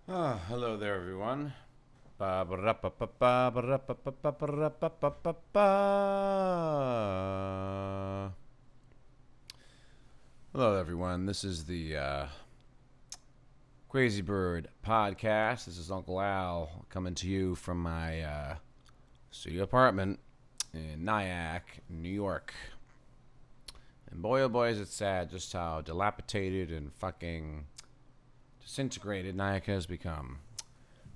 Hello there, everyone. Hello, everyone. This is the Crazy Bird podcast. This is Uncle Al coming to you from my studio apartment in Nyack, New York. And boy, oh boy, is it sad just how dilapidated and fucking disintegrated Nyack has become.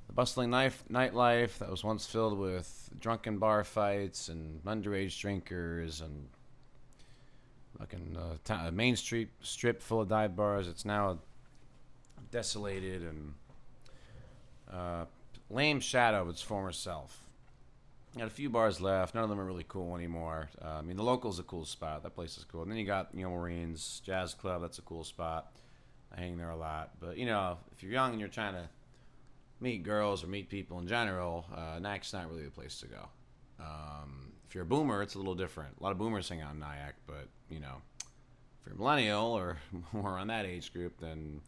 The bustling nightlife that was once filled with drunken bar fights and underage drinkers and fucking Main Street strip full of dive bars. It's now desolated and lame shadow of its former self. Got a few bars left. None of them are really cool anymore. The Local's a cool spot. That place is cool. And then you got, Marines Jazz Club. That's a cool spot. I hang there a lot. But, if you're young and you're trying to meet girls or meet people in general, Nyack's not really the place to go. If you're a boomer, it's a little different. A lot of boomers hang out in Nyack, but, if you're a millennial or more on that age group, then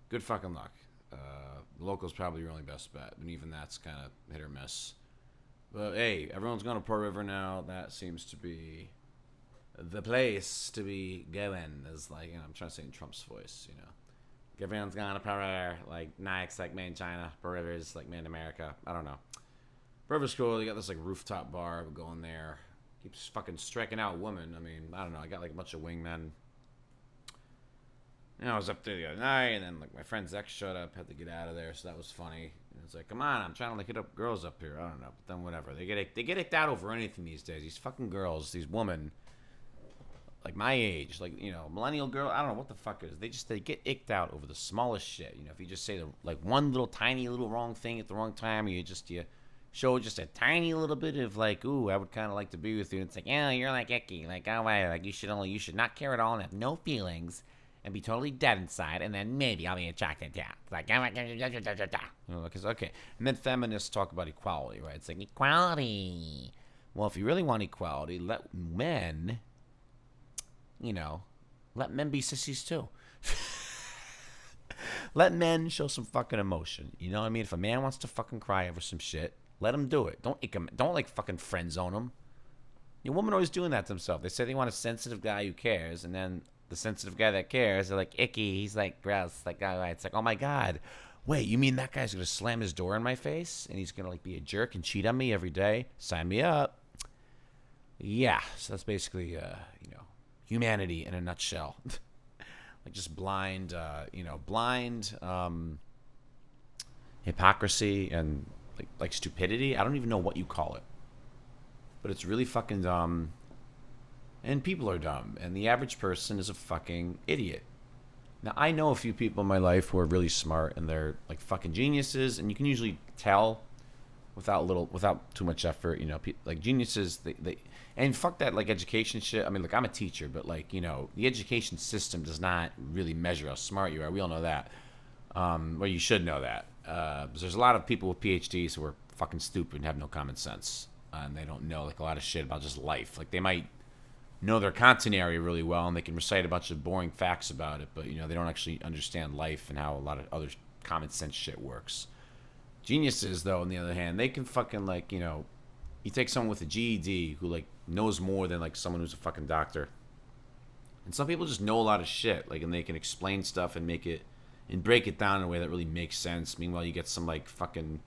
good fucking luck. The Local's probably your only best bet, and even that's kind of hit or miss. But hey, everyone's going to Pearl River now. That seems to be the place to be going. Is like, I'm trying to say in Trump's voice, Everyone's going to Pearl River. Like, Nyack's like made in China. Pearl River's like made in America. I don't know. Pearl River's cool. They got this like rooftop bar. We're going there. Keeps fucking striking out women. I don't know. I got like a bunch of wingmen. I was up there the other night, and then like my friend's ex showed up, had to get out of there, so that was funny. And it's like, come on, I'm trying to like hit up girls up here. I don't know, but then whatever. They get icked out over anything these days. These fucking girls, these women, like my age, like millennial girl. I don't know what the fuck it is. They get icked out over the smallest shit. If you just say like one little tiny little wrong thing at the wrong time, or you show just a tiny little bit of like, ooh, I would kind of like to be with you. And it's like, yeah, you're like icky, like oh, like you should not care at all and have no feelings. And be totally dead inside, and then maybe I'll be attracted to you. Like, because okay. And then feminists talk about equality, right? It's like equality. Well, if you really want equality, let men be sissies too. Let men show some fucking emotion. You know what I mean? If a man wants to fucking cry over some shit, let him do it. Don't like fucking friend zone him. Your women always doing that to themselves. They say they want a sensitive guy who cares, and then the sensitive guy that cares, they're like, icky, he's like gross, like it's like, oh my god, wait, you mean that guy's gonna slam his door in my face and he's gonna like be a jerk and cheat on me every day? Sign me up. Yeah, so that's basically humanity in a nutshell. Like just blind hypocrisy and like stupidity. I don't even know what you call it, but it's really fucking dumb. And people are dumb, and the average person is a fucking idiot. Now, I know a few people in my life who are really smart, and they're like fucking geniuses, and you can usually tell without too much effort. Like geniuses, they and fuck that like education shit. I mean, look, I'm a teacher, but like the education system does not really measure how smart you are. We all know that. Well, you should know that. There's a lot of people with PhDs who are fucking stupid and have no common sense, and they don't know like a lot of shit about just life. Like they might know their content area really well, and they can recite a bunch of boring facts about it, but they don't actually understand life and how a lot of other common sense shit works. Geniuses, though, on the other hand, they can fucking like you take someone with a GED who like knows more than like someone who's a fucking doctor, and some people just know a lot of shit, like, and they can explain stuff and make it and break it down in a way that really makes sense. Meanwhile, you get some like fucking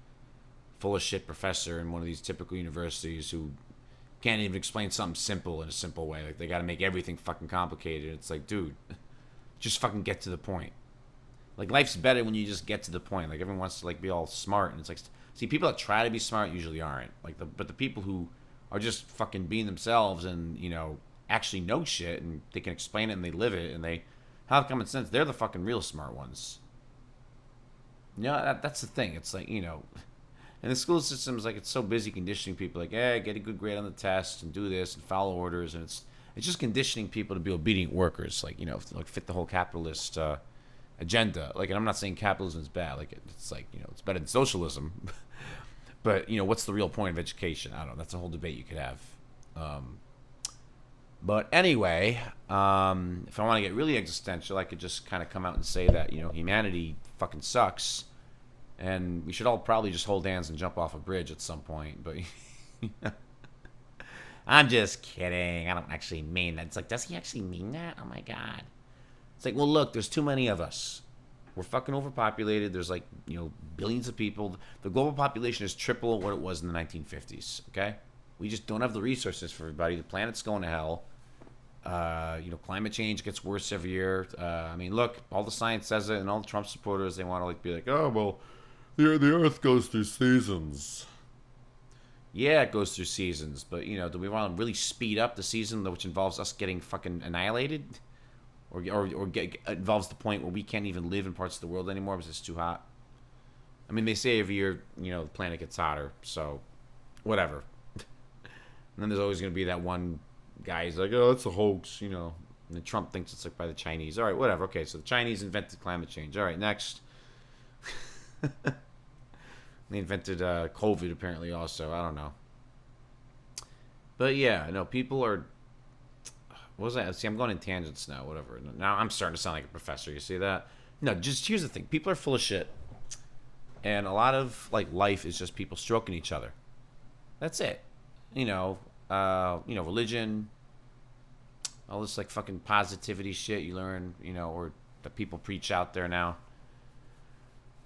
full of shit professor in one of these typical universities who can't even explain something simple in a simple way. Like they got to make everything fucking complicated. It's like, dude, just fucking get to the point. Like life's better when you just get to the point. Like everyone wants to like be all smart, and it's like, see, people that try to be smart usually aren't. But the people who are just fucking being themselves and actually know shit and they can explain it and they live it and they have common sense, they're the fucking real smart ones. That's the thing. It's like and the school system is like, it's so busy conditioning people like, hey, get a good grade on the test and do this and follow orders, and it's just conditioning people to be obedient workers, like like fit the whole capitalist agenda. Like, and I'm not saying capitalism is bad. Like it's like it's better than socialism, but what's the real point of education? I don't know. That's a whole debate you could have. But anyway, if I want to get really existential, I could just kind of come out and say that humanity fucking sucks. And we should all probably just hold hands and jump off a bridge at some point. But I'm just kidding. I don't actually mean that. It's like, does he actually mean that? Oh my God. It's like, well, look, there's too many of us. We're fucking overpopulated. There's like, billions of people. The global population is triple what it was in the 1950s, okay? We just don't have the resources for everybody. The planet's going to hell. Climate change gets worse every year. I mean, look, all the science says it, and all the Trump supporters, they want to be like, oh, well, the Earth goes through seasons. Yeah, it goes through seasons, but, do we want to really speed up the season, which involves us getting fucking annihilated? Or involves the point where we can't even live in parts of the world anymore because it's too hot? I mean, they say every year, the planet gets hotter, so whatever. And then there's always going to be that one guy who's like, oh, it's a hoax, and then Trump thinks it's like by the Chinese. All right, whatever. Okay, so the Chinese invented climate change. All right, next. They invented COVID apparently also. I don't know. But yeah, no, people are... What was that? See, I'm going in tangents now, whatever. Now I'm starting to sound like a professor. You see that? No, just here's the thing. People are full of shit. And a lot of, life is just people stroking each other. That's it. Religion, all this, fucking positivity shit you learn, or that people preach out there now.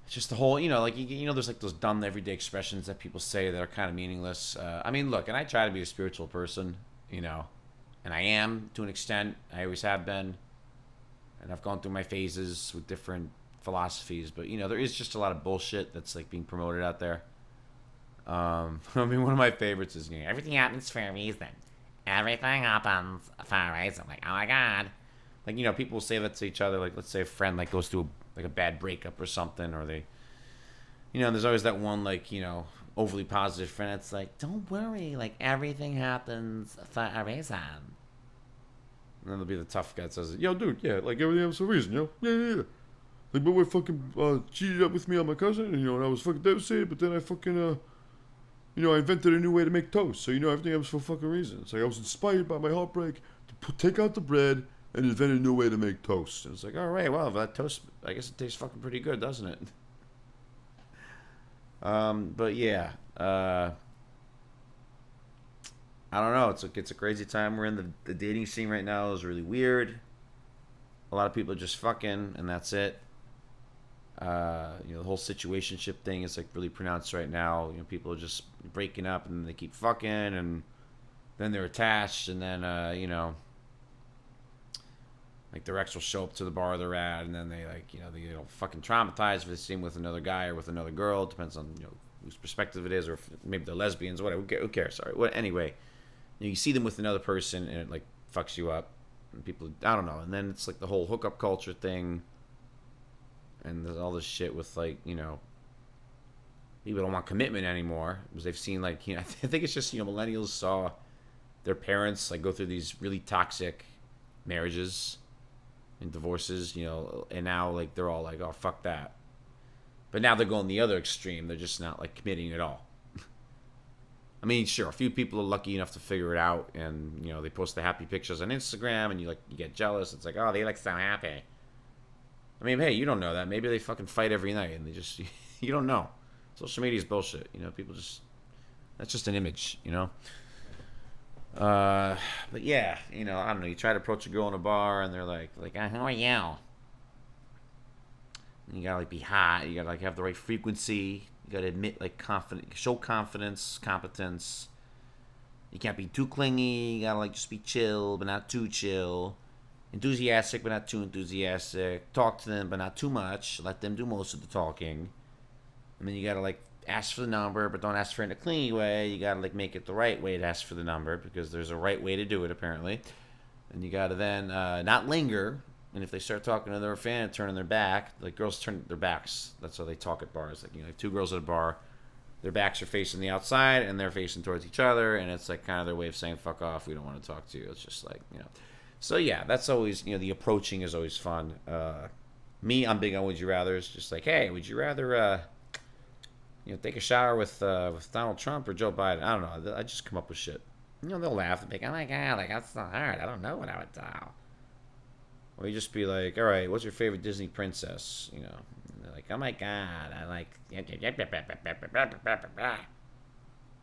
It's just the whole, there's, those dumb everyday expressions that people say that are kind of meaningless. I mean, look, and I try to be a spiritual person, and I am, to an extent. I always have been. And I've gone through my phases with different philosophies. But, there is just a lot of bullshit that's, being promoted out there. I mean, one of my favorites is, everything happens for a reason. Everything happens for a reason. Like, oh, my God. People will say that to each other. Let's say a friend, goes through, a bad breakup or something. Or they, there's always that one, overly positive friend. It's like, don't worry. Everything happens for a reason. And then there'll be the tough guy that says, yo, dude, yeah, everything happens for a reason, Yeah. My wife fucking cheated up with me on my cousin, and, and I was fucking devastated, but then I fucking, I invented a new way to make toast. So, everything happens for a fucking reason. It's like I was inspired by my heartbreak to take out the bread and invent a new way to make toast. And it's like, all right, well, that toast, I guess it tastes fucking pretty good, doesn't it? But yeah, I don't know. It's a crazy time we're in. The dating scene right now is really weird. A lot of people are just fucking, and that's it. The whole situationship thing is really pronounced right now. People are just breaking up and they keep fucking, and then they're attached, and then their ex will show up to the bar they're at, and then they they fucking traumatized if they see him with another guy or with another girl. It depends on whose perspective it is, or if maybe they're lesbians, whatever. Who cares? Sorry. Anyway, you see them with another person and it fucks you up. And people, I don't know. And then it's the whole hookup culture thing. And there's all this shit with people don't want commitment anymore because they've seen I think it's just millennials saw their parents go through these really toxic marriages and divorces, and now they're all oh, fuck that. But now they're going the other extreme. They're just not committing at all. I mean, sure, a few people are lucky enough to figure it out, and they post the happy pictures on Instagram, and you get jealous. It's oh, they so happy. I mean, hey, you don't know that. Maybe they fucking fight every night, and they just you don't know. Social media is bullshit. People just, that's just an image. But yeah, I don't know. You try to approach a girl in a bar, and they're like, how are you? And you gotta be hot. You gotta have the right frequency. You gotta admit show confidence, competence. You can't be too clingy. You gotta just be chill, but not too chill. Enthusiastic, but not too enthusiastic. Talk to them, but not too much. Let them do most of the talking. And then you gotta ask for the number, but don't ask for it in a clingy way. You gotta make it the right way to ask for the number, because there's a right way to do it apparently. And you gotta then not linger. And if they start talking to their fan and turning their back, girls turn their backs. That's how they talk at bars. Two girls at a bar, their backs are facing the outside and they're facing towards each other, and it's kind of their way of saying fuck off, we don't want to talk to you. It's just So yeah, that's always, the approaching is always fun. Me, I'm big on would you rather's. Just hey, would you rather take a shower with Donald Trump or Joe Biden? I don't know. I just come up with shit. They'll laugh and be oh my God, that's so hard. I don't know what I would do. Or you just be all right, what's your favorite Disney princess? They're like, oh my god, I like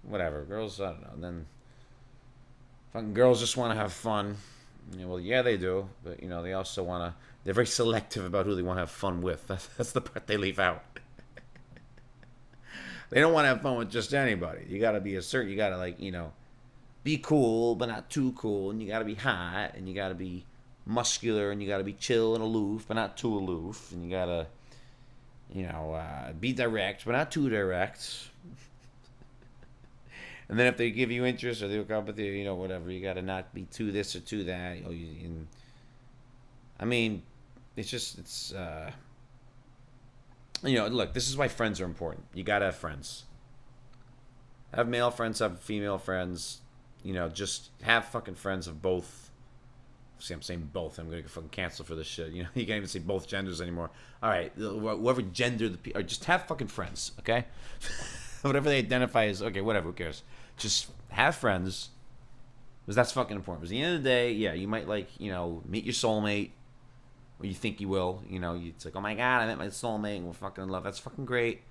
whatever. Girls, I don't know. And then fucking girls just want to have fun. Well, yeah, they do, but they also want to. They're very selective about who they want to have fun with. That's the part they leave out. They don't want to have fun with just anybody. You got to be a certain. You got to be cool, but not too cool, and you got to be hot, and you got to be muscular, and you got to be chill and aloof, but not too aloof, and you got to, be direct, but not too direct. And then if they give you interest or they hook up with you, whatever, you got to not be too this or too that. I mean, it's look, this is why friends are important. You got to have friends. Have male friends, have female friends. Just have fucking friends of both. See, I'm saying both. I'm going to get fucking canceled for this shit. You can't even say both genders anymore. All right, whoever gender or just have fucking friends, okay? Whatever they identify as, okay, whatever, who cares? Just have friends, because that's fucking important. Because at the end of the day, yeah, you might meet your soulmate, or you think you will. It's like, oh my god, I met my soulmate, and we're fucking in love. That's fucking great.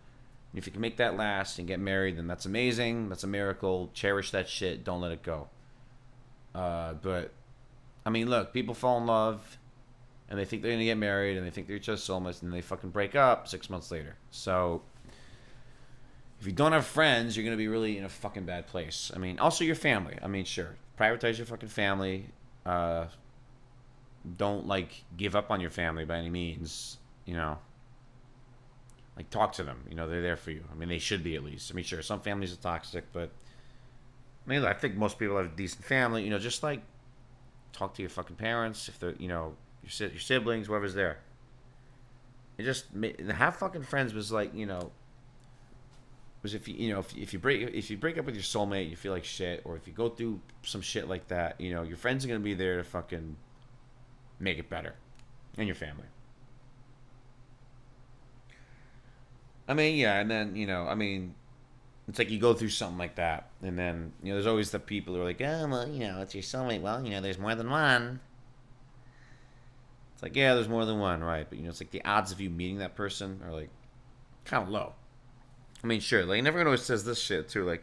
And if you can make that last and get married, then that's amazing. That's a miracle. Cherish that shit. Don't let it go. But, I mean, look, people fall in love, and they think they're going to get married, and they think they're each other's soulmates, and they fucking break up 6 months later. So, if you don't have friends, you're going to be really in a fucking bad place. I mean, also your family. I mean, sure. Prioritize your fucking family. Don't, give up on your family by any means. Talk to them. They're there for you. I mean, they should be at least. I mean, sure, some families are toxic, but I think most people have a decent family. Just, talk to your fucking parents. If they're, your siblings, whoever's there. Have fucking friends was was if if you break up with your soulmate, you feel like shit, or if you go through some shit like that, your friends are gonna be there to fucking make it better, and your family. I mean, yeah, and then it's like you go through something like that, and then there's always the people who are like, oh well, it's your soulmate. Well, there's more than one. It's like, yeah, there's more than one, right? But it's like the odds of you meeting that person are kind of low. I mean, sure, everyone always says this shit too, well,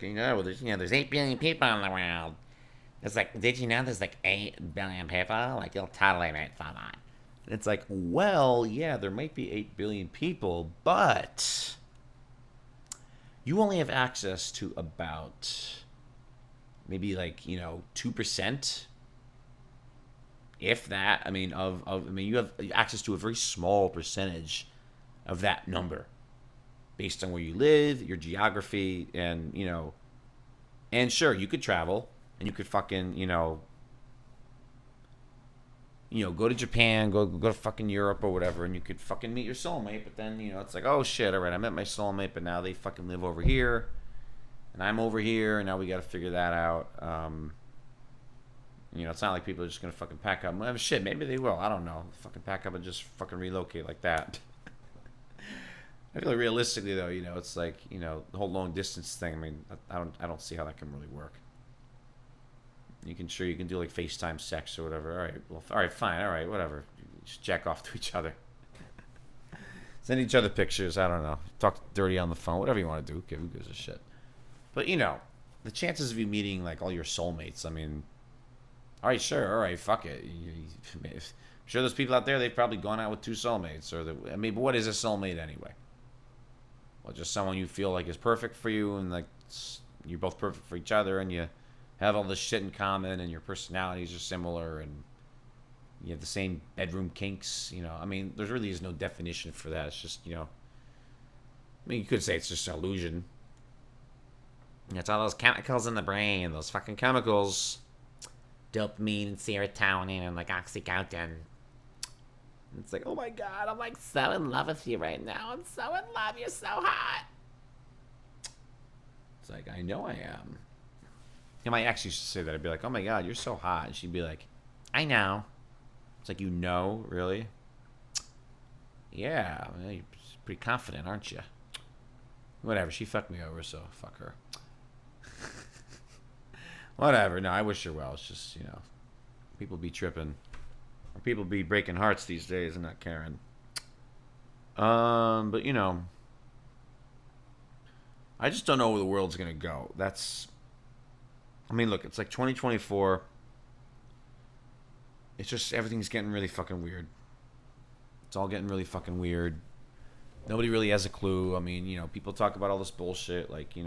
there's 8 billion people in the world. It's like, did you know there's 8 billion people? You'll totally meet someone. And it's like, well, yeah, there might be 8 billion people, but you only have access to about maybe 2%, if that. I mean, you have access to a very small percentage of that number, based on where you live, your geography, and and sure, you could travel and you could fucking go to Japan, go to fucking Europe or whatever, and you could fucking meet your soulmate. But then it's like, oh shit, all right, I met my soulmate, but now they fucking live over here, and I'm over here, and now we got to figure that out. It's not like people are just gonna fucking pack up. Well, shit, maybe they will. I don't know. Fucking pack up and just fucking relocate like that. I feel like realistically though, it's like, the whole long distance thing. I mean, I don't see how that can really work. You can do FaceTime sex or whatever. All right, fine, all right, whatever. Just jack off to each other. Send each other pictures. I don't know. Talk dirty on the phone. Whatever you want to do. Okay, who gives a shit? But the chances of you meeting all your soulmates. I mean, all right, sure, all right, fuck it. I'm sure there's people out there. They've probably gone out with 2 soulmates, but what is a soulmate anyway? Well, just someone you feel like is perfect for you, and you're both perfect for each other, and you have all this shit in common, and your personalities are similar, and you have the same bedroom kinks. I mean, there really is no definition for that. It's just, I mean, you could say it's just an illusion. It's all those chemicals in the brain, those fucking chemicals, dopamine, serotonin, and oxytocin. It's like, oh my god, I'm so in love with you right now. I'm so in love. You're so hot. It's like, I know I am. My ex used to say that. I'd be like, oh my god, you're so hot. And she'd be like, I know. It's like, really? Yeah, you're pretty confident, aren't you? Whatever, she fucked me over, so fuck her. Whatever, no, I wish her well. It's just, people be tripping. Or people be breaking hearts these days and not caring. But I just don't know where the world's gonna go. I mean, look, it's like 2024. It's just everything's getting really fucking weird. It's all getting really fucking weird. Nobody really has a clue. I mean, people talk about all this bullshit, like,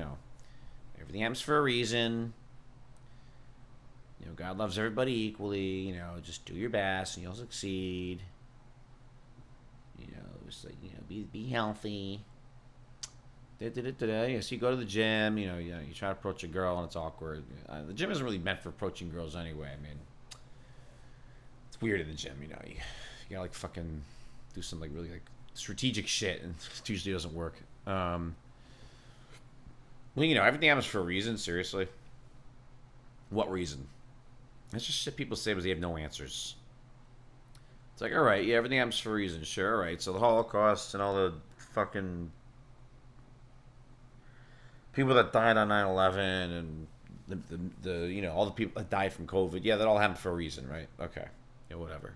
everything happens for a reason. God loves everybody equally. Just do your best and you'll succeed. It's like, be healthy. So you go to the gym, you try to approach a girl and it's awkward. The gym isn't really meant for approaching girls anyway. I mean, it's weird in the gym, you gotta like fucking do some like really like strategic shit and it usually doesn't work. Well, everything happens for a reason, seriously. What reason? That's just shit people say because they have no answers. It's like, alright, yeah, everything happens for a reason, sure, alright. So the Holocaust and all the fucking people that died on 9/11 and the all the people that died from COVID, yeah, that all happened for a reason, right? Okay. Yeah, whatever.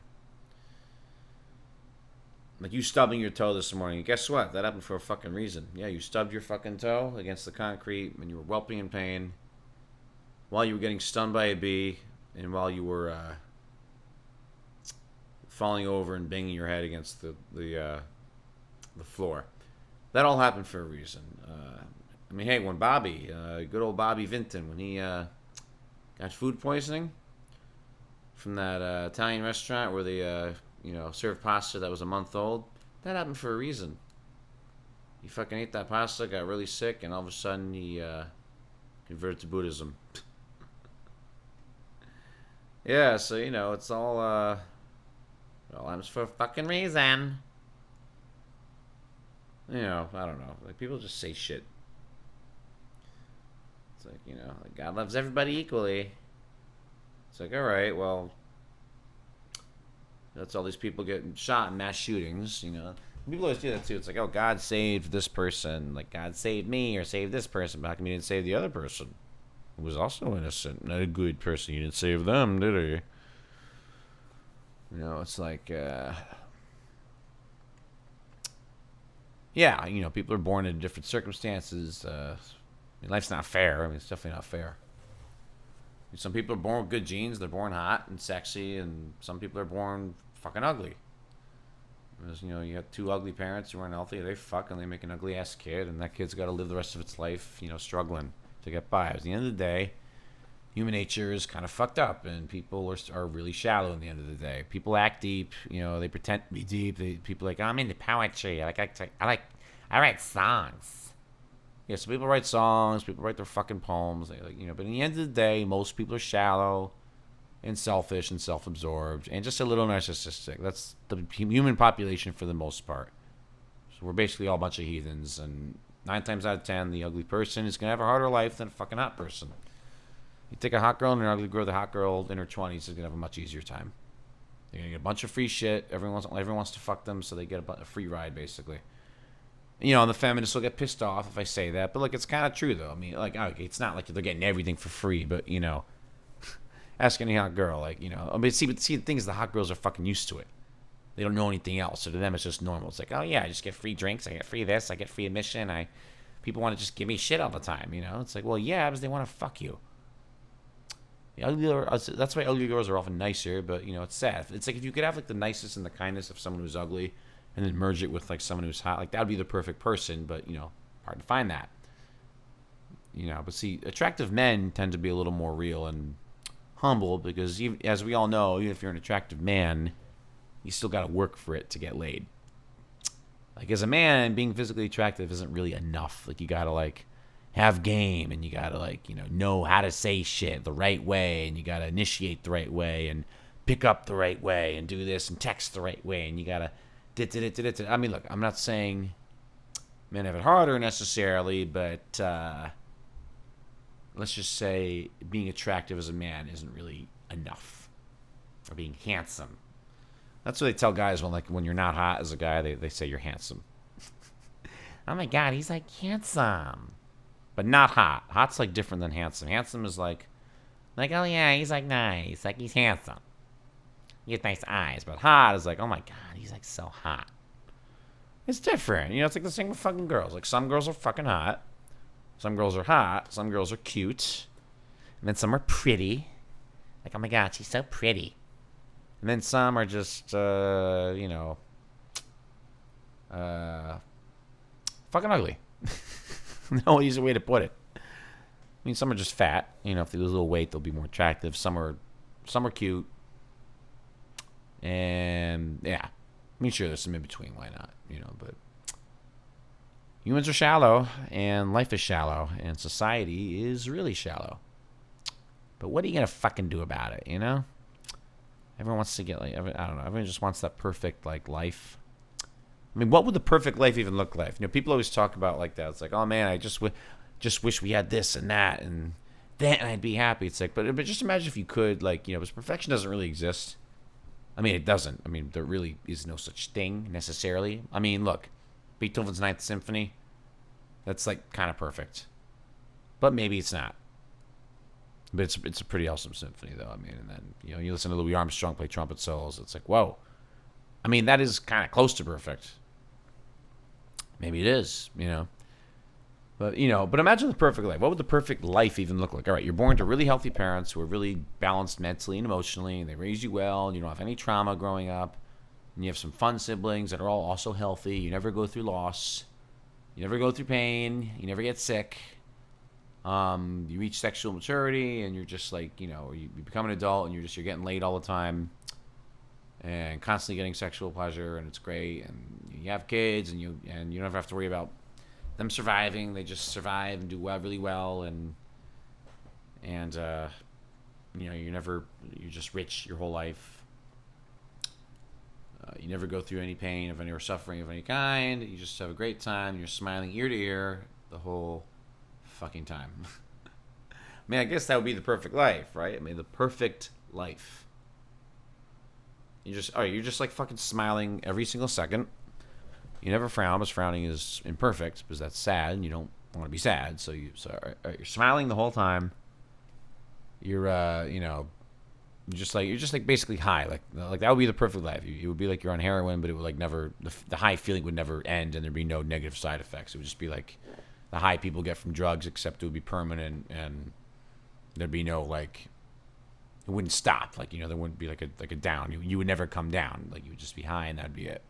Like you stubbing your toe this morning. Guess what? That happened for a fucking reason. Yeah, you stubbed your fucking toe against the concrete and you were whelping in pain while you were getting stung by a bee and while you were falling over and banging your head against the floor. That all happened for a reason. I mean, hey, when Bobby, good old Bobby Vinton, when he got food poisoning from that Italian restaurant where they served pasta that was a month old, that happened for a reason. He fucking ate that pasta, got really sick, and all of a sudden he converted to Buddhism. Yeah, so it's all happens for a fucking reason. I don't know. Like people just say shit. It's like, like God loves everybody equally. It's like, all right, well, that's all these people getting shot in mass shootings, People always do that too. It's like, oh, God saved this person. Like, God saved me or saved this person. But how come you didn't save the other person who was also innocent? Not a good person. You didn't save them, did you? It's like, yeah, people are born in different circumstances. Life's not fair. I mean, it's definitely not fair. Some people are born with good genes. They're born hot and sexy, and some people are born fucking ugly. Because, you have two ugly parents who aren't healthy. They fuck and they make an ugly ass kid, and that kid's got to live the rest of its life, struggling to get by. At the end of the day, human nature is kind of fucked up, and people are really shallow. In the end of the day, people act deep. They pretend to be deep. People are like, oh, I'm into poetry. I write songs. Yeah, so people write songs, people write their fucking poems, but in the end of the day, most people are shallow and selfish and self-absorbed and just a little narcissistic. That's the human population for the most part. So we're basically all a bunch of heathens, and 9 times out of 10, the ugly person is going to have a harder life than a fucking hot person. You take a hot girl and an ugly girl, the hot girl in her 20s is going to have a much easier time. They're going to get a bunch of free shit. Everyone wants to fuck them, so they get a free ride, basically. And the feminists will get pissed off if I say that, but it's kind of true though. I mean, okay, it's not like they're getting everything for free, but ask any hot girl, I mean, see, the thing is, the hot girls are fucking used to it. They don't know anything else, so to them it's just normal. It's like, oh yeah, I just get free drinks, I get free this, I get free admission. People want to just give me shit all the time, It's like, well, yeah, because they want to fuck you. That's why ugly girls are often nicer, but it's sad. It's like if you could have the nicest and the kindness of someone who's ugly, and then merge it with someone who's hot, that would be the perfect person, but hard to find that. But see, attractive men tend to be a little more real and humble because, as we all know, even if you're an attractive man, you still got to work for it to get laid. As a man, being physically attractive isn't really enough. You got to have game, and you got to know how to say shit the right way, and you got to initiate the right way, and pick up the right way, and do this and text the right way, and you got to. I mean, look, I'm not saying men have it harder necessarily, but let's just say being attractive as a man isn't really enough. Or being handsome. That's what they tell guys when you're not hot as a guy, they say you're handsome. Oh my God, he's handsome. But not hot. Hot's different than handsome. Handsome is oh yeah, he's nice. He's handsome. He has nice eyes. But hot is oh my God, he's so hot. It's different. You know, it's like the same with fucking girls. Like, some girls are fucking hot. Some girls are hot. Some girls are cute. And then some are pretty. Like, oh my god, she's so pretty. And then some are just, you know, fucking ugly. No easy way to put it. I mean, some are just fat. You know, if they lose a little weight, they'll be more attractive. Some are cute. And, yeah. I mean, sure, there's some in between. Why not? You know, but humans are shallow, and life is shallow, and society is really shallow. But what are you going to fucking do about it, you know? Everyone wants to get, like, I don't know. Everyone just wants that perfect, like, life. I mean, what would the perfect life even look like? You know, people always talk about like that. It's like, oh, man, I just wish we had this and that, and then I'd be happy. It's like, but just imagine if you could, like, you know, because perfection doesn't really exist. I mean, it doesn't. I mean, there really is no such thing necessarily. I mean, look, Beethoven's Ninth Symphony, that's like kind of perfect, but maybe it's not. But it's a pretty awesome symphony, though. I mean, and then you know you listen to Louis Armstrong play trumpet solos. It's like, whoa. I mean, that is kind of close to perfect. Maybe it is, you know. But imagine the perfect life. What would the perfect life even look like? All right, you're born to really healthy parents who are really balanced mentally and emotionally, and they raise you well, and you don't have any trauma growing up, and you have some fun siblings that are all also healthy. You never go through loss. You never go through pain. You never get sick. You reach sexual maturity, and you're just like, you know, you become an adult, and you're getting laid all the time, and constantly getting sexual pleasure, and it's great, and you have kids, and you don't have to worry about them surviving. They just survive and do really well, and you know, you're just rich your whole life. You never go through any pain of any or suffering of any kind. You just have a great time. You're smiling ear to ear the whole fucking time. I mean, I guess that would be the perfect life, right? I mean, the perfect life. You're just like fucking smiling every single second. You never frown, because frowning is imperfect, because that's sad, and you don't want to be sad. So you're smiling the whole time. You're you're just like basically high. Like that would be the perfect life. It would be like you're on heroin, but it would like never the high feeling would never end, and there'd be no negative side effects. It would just be like the high people get from drugs, except it would be permanent, and there'd be no like it wouldn't stop. Like, you know, there wouldn't be like a down. You would never come down. Like, you would just be high, and that'd be it.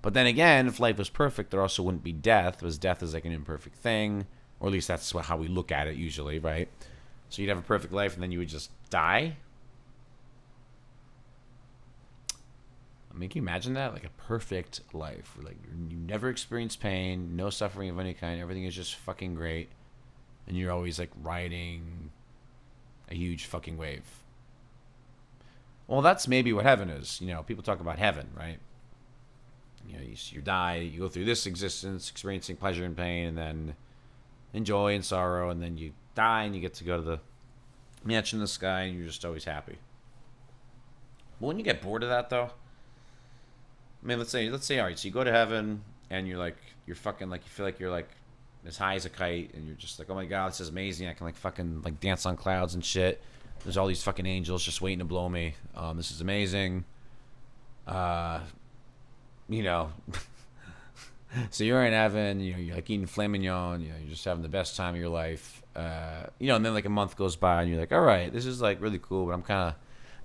But then again, if life was perfect, there also wouldn't be death, because death is like an imperfect thing, or at least that's how we look at it usually, right? So you'd have a perfect life, and then you would just die. I mean, can you imagine that? Like a perfect life, where like you never experience pain, no suffering of any kind, everything is just fucking great, and you're always like riding a huge fucking wave. Well, that's maybe what heaven is. You know, people talk about heaven, right? You know, you die, you go through this existence, experiencing pleasure and pain, and then joy and sorrow, and then you die, and you get to go to the mansion in the sky, and you're just always happy. But when you get bored of that, though, I mean, let's say, all right, so you go to heaven, and you're fucking, like, you feel like you're, like, as high as a kite, and you're just like, oh my god, this is amazing, I can, like, fucking, like, dance on clouds and shit. There's all these fucking angels just waiting to blow me. This is amazing. You know, so you're in heaven, you know, you're like eating filet mignon, you know, you're just having the best time of your life. You know, and then like a month goes by, and you're like, all right, this is like really cool, but I'm kind of,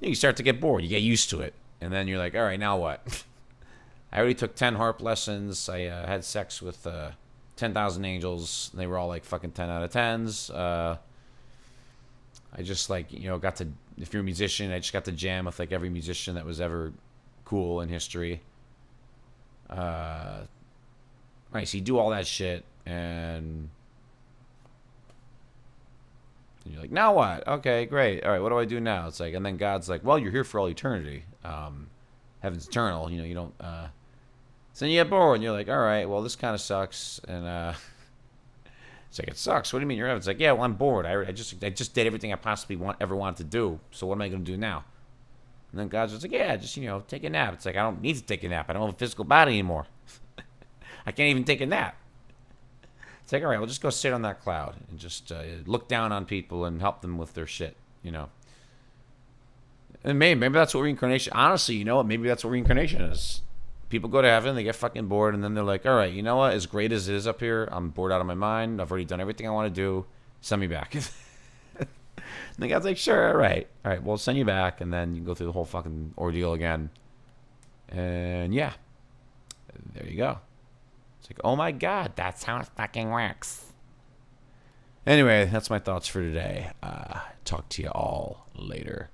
you start to get bored, you get used to it, and then you're like, all right, now what? I already took 10 harp lessons. I had sex with 10,000 angels, and they were all like fucking 10 out of 10s. I just like, you know, if you're a musician, I just got to jam with like every musician that was ever cool in history. Right, so you do all that shit, and you're like, now what? Okay, great. All right, what do I do now? It's like, and then God's like, well, you're here for all eternity. Heaven's eternal. You know, you don't. So then you get bored, and you're like, all right, well, this kind of sucks, and it's like, it sucks. What do you mean you're heaven? It's like, yeah, well, I'm bored. I just did everything I possibly ever wanted to do. So what am I going to do now? And then God's just like, yeah, just, you know, take a nap. It's like, I don't need to take a nap. I don't have a physical body anymore. I can't even take a nap. It's like, all right, we'll just go sit on that cloud and just look down on people and help them with their shit, you know. And maybe that's what reincarnation, honestly, you know what, maybe that's what reincarnation is. People go to heaven, they get fucking bored, and then they're like, all right, you know what? As great as it is up here, I'm bored out of my mind. I've already done everything I want to do. Send me back. And the guy's like, sure, all right. All right, we'll send you back, and then you can go through the whole fucking ordeal again. And yeah, there you go. It's like, oh my God, that's how it fucking works. Anyway, that's my thoughts for today. Talk to you all later.